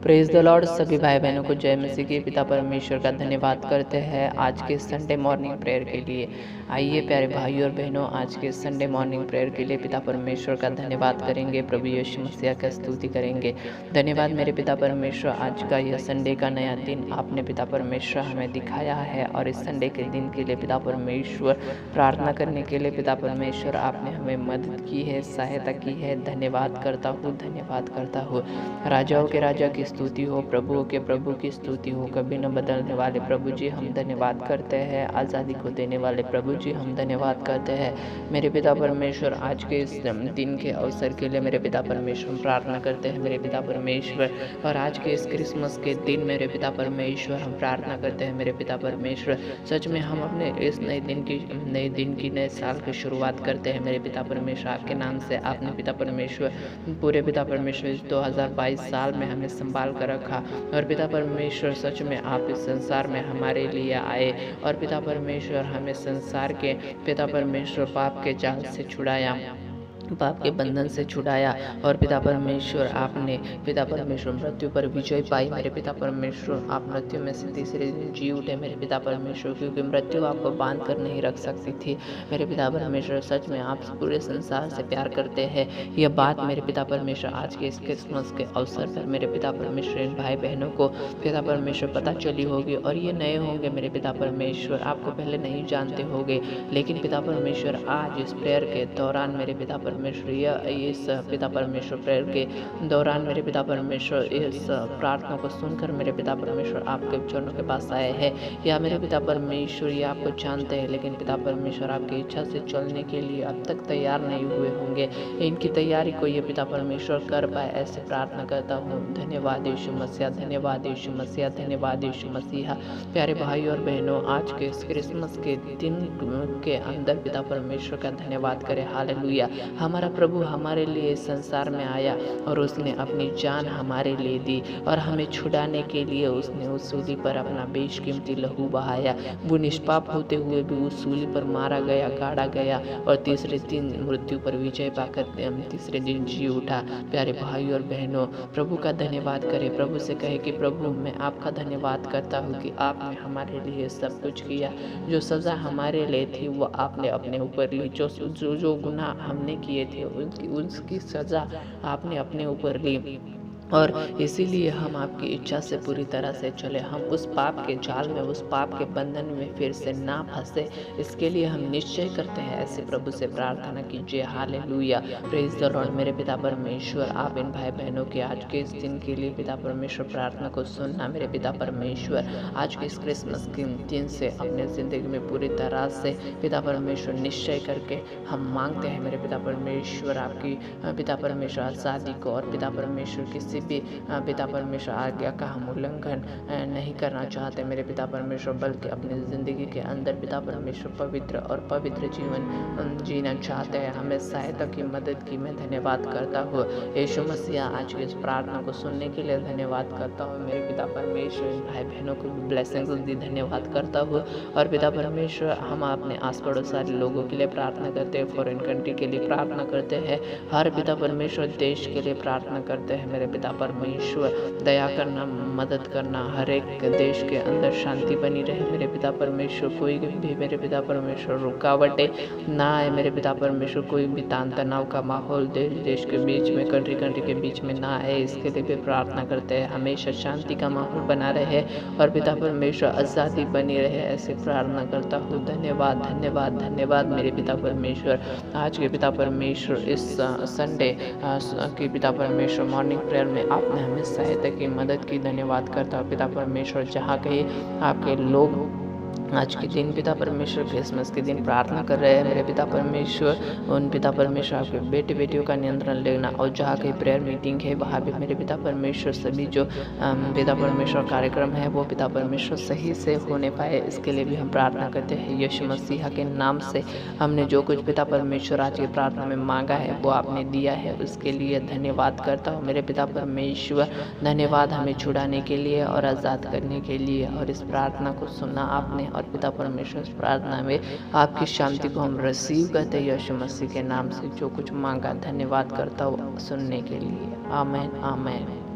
Praise the Lord. सभी भाई बहनों को जय मसीह की। पिता परमेश्वर का धन्यवाद करते हैं आज के संडे मॉर्निंग प्रेयर के लिए। आइए प्यारे भाइयों और बहनों, आज के संडे मॉर्निंग प्रेयर के लिए पिता परमेश्वर का धन्यवाद करेंगे, प्रभु यीशु मसीह का स्तुति करेंगे। धन्यवाद मेरे पिता परमेश्वर, आज का यह संडे का नया दिन आपने पिता परमेश्वर हमें दिखाया है, और इस संडे के दिन के लिए पिता परमेश्वर प्रार्थना करने के लिए पिता परमेश्वर आपने हमें मदद की है, सहायता की है। धन्यवाद करता हूँ, धन्यवाद करता हूँ। राजाओं के राजा की स्तुति हो, प्रभुओं के प्रभु की स्तुति हो। कभी न बदलने वाले प्रभु जी हम धन्यवाद करते हैं। आज़ादी को देने वाले प्रभु जी हम धन्यवाद करते हैं। मेरे पिता परमेश्वर, आज के इस दिन के अवसर के लिए मेरे पिता परमेश्वर प्रार्थना करते हैं मेरे पिता परमेश्वर। और आज के इस क्रिसमस के दिन मेरे पिता परमेश्वर हम प्रार्थना करते हैं मेरे पिता परमेश्वर। सच में हम अपने इस नए दिन की नए साल की शुरुआत करते हैं मेरे पिता परमेश्वर। आपके नाम से आपने पिता परमेश्वर पूरे पिता परमेश्वर इस 2022 साल में हमें संभाल कर रखा। और पिता परमेश्वर, सच में आप इस संसार में हमारे लिए आए, और पिता परमेश्वर हमें संसार के पिता परमेश्वर पाप के जाल से छुड़ाया, पाप के बंधन से छुड़ाया। और पिता परमेश्वर आपने पिता परमेश्वर मृत्यु पर विजय पाई मेरे पिता परमेश्वर। आप मृत्यु में से तीसरे दिन जी उठे मेरे पिता परमेश्वर, क्योंकि मृत्यु आपको बांध कर नहीं रख सकती थी मेरे पिता परमेश्वर। सच में आप पूरे संसार से प्यार करते हैं। यह बात मेरे पिता परमेश्वर आज के इस क्रिसमस के अवसर पर मेरे पिता परमेश्वर इन भाई बहनों को पिता परमेश्वर पता चली होगी, और ये नए होंगे मेरे पिता परमेश्वर, आपको पहले नहीं जानते होंगे, लेकिन पिता परमेश्वर आज इस प्रेयर के दौरान मेरे पिता परमेश्वर इस पिता परमेश्वर प्रेयर के दौरान मेरे पिता परमेश्वर इस प्रार्थना को सुनकर मेरे पिता परमेश्वर आपके चरणों के पास आए हैं। या मेरे पिता परमेश्वर ये आपको जानते हैं, लेकिन पिता परमेश्वर आपकी इच्छा से चलने के लिए अब तक तैयार नहीं हुए होंगे। इनकी तैयारी को ये पिता परमेश्वर कर पाए, ऐसे प्रार्थना करता हूँ। धन्यवाद यीशु मसीह, धन्यवाद यीशु मसीह, धन्यवाद यीशु मसीह। प्यारे भाई और बहनों, आज के इस क्रिसमस के दिन के अंदर पिता परमेश्वर का धन्यवाद करें। हालेलुया। हमारा प्रभु हमारे लिए इस संसार में आया, और उसने अपनी जान हमारे लिए दी, और हमें छुड़ाने के लिए उसने उस सूली पर अपना बेशकीमती लहू बहाया। वो निष्पाप होते हुए भी उस सूली पर मारा गया, गाड़ा गया, और तीसरे दिन मृत्यु पर विजय पाकर तीसरे दिन जी उठा। प्यारे भाई और बहनों, प्रभु का धन्यवाद करें। प्रभु से कहे कि प्रभु मैं आपका धन्यवाद करता हूँ कि आपने हमारे लिए सब कुछ किया। जो सज़ा हमारे लिए थी वो आपने अपने ऊपर ली। जो गुनाह हमने किए थे उसकी सज़ा आपने अपने ऊपर ली, और इसीलिए हम आपकी इच्छा से पूरी तरह से चले। हम उस पाप के जाल में, उस पाप के बंधन में फिर से ना फंसे, इसके लिए हम निश्चय करते हैं। ऐसे प्रभु से प्रार्थना कीजिए। हालेलुया। Praise the Lord. मेरे पिता परमेश्वर, आप इन भाई बहनों के आज के इस दिन के लिए पिता परमेश्वर प्रार्थना को सुनना मेरे पिता परमेश्वर। आज के इस क्रिसमस के दिन से अपने ज़िंदगी में पूरी तरह से पिता परमेश्वर निश्चय करके हम मांगते हैं मेरे पिता परमेश्वर आपकी पिता परमेश्वर आज़ादी को, और पिता परमेश्वर किसी भी पिता परमेश्वर आज्ञा का हम उल्लंघन नहीं करना चाहते मेरे पिता परमेश्वर, बल्कि अपनी ज़िंदगी के अंदर पिता परमेश्वर पवित्र और पवित्र जीवन जीना चाहते हैं। हमें सहायता की, मदद की मैं धन्यवाद करता हूँ। यीशु मसीह आज की इस प्रार्थना को सुनने के लिए धन्यवाद करता हूँ मेरे पिता परमेश्वर। भाई बहनों को ब्लेसिंग्स दी धन्यवाद करता हूँ। और पिता परमेश्वर हम अपने आस पड़ोस सारे लोगों के लिए प्रार्थना करते हैं, फॉरेन कंट्री के लिए प्रार्थना करते हैं, हर पिता परमेश्वर देश के लिए प्रार्थना करते हैं मेरे पिता परमेश्वर। दया करना, मदद करना, हर एक देश के अंदर शांति बनी रहे मेरे पिता परमेश्वर। कोई भी मेरे पिता परमेश्वर रुकावटें ना आए मेरे पिता परमेश्वर। कोई भी तान तनाव का माहौल देश के बीच में, कंट्री के बीच में ना आए, इसके लिए भी प्रार्थना करते हैं। हमेशा शांति का माहौल बना रहे, और पिता परमेश्वर आज़ादी बनी रहे, ऐसे प्रार्थना करता हूँ। धन्यवाद, धन्यवाद, धन्यवाद मेरे पिता परमेश्वर। आज के पिता परमेश्वर इस संडे के पिता परमेश्वर मॉर्निंग प्रेयर में आपने हमें सहायता की, मदद की। धन्यवाद करता हूँ पिता परमेश्वर। जहाँ कहीं आपके लोग आज के दिन पिता परमेश्वर क्रिसमस के दिन प्रार्थना कर रहे हैं मेरे पिता परमेश्वर, उन पिता परमेश्वर आपके बेटे बेटियों का नियंत्रण लेना। और जहाँ कहीं प्रेयर मीटिंग है वहाँ भी मेरे पिता परमेश्वर सभी जो पिता परमेश्वर कार्यक्रम है वो पिता परमेश्वर सही से होने पाए, इसके लिए भी हम प्रार्थना करते हैं। यीशु मसीह के नाम से हमने जो कुछ पिता परमेश्वर आज की प्रार्थना में मांगा है वो आपने दिया है, उसके लिए धन्यवाद करता हूँ मेरे पिता परमेश्वर। धन्यवाद हमें छुड़ाने के लिए और आज़ाद करने के लिए, और इस प्रार्थना को सुना आपने, और पिता परमेश्वर इस प्रार्थना में आपकी शांति को हम रिसीव करते हैं यीशु मसीह के नाम से। जो कुछ मांगा धन्यवाद करता हूँ सुनने के लिए। आमीन, आमीन।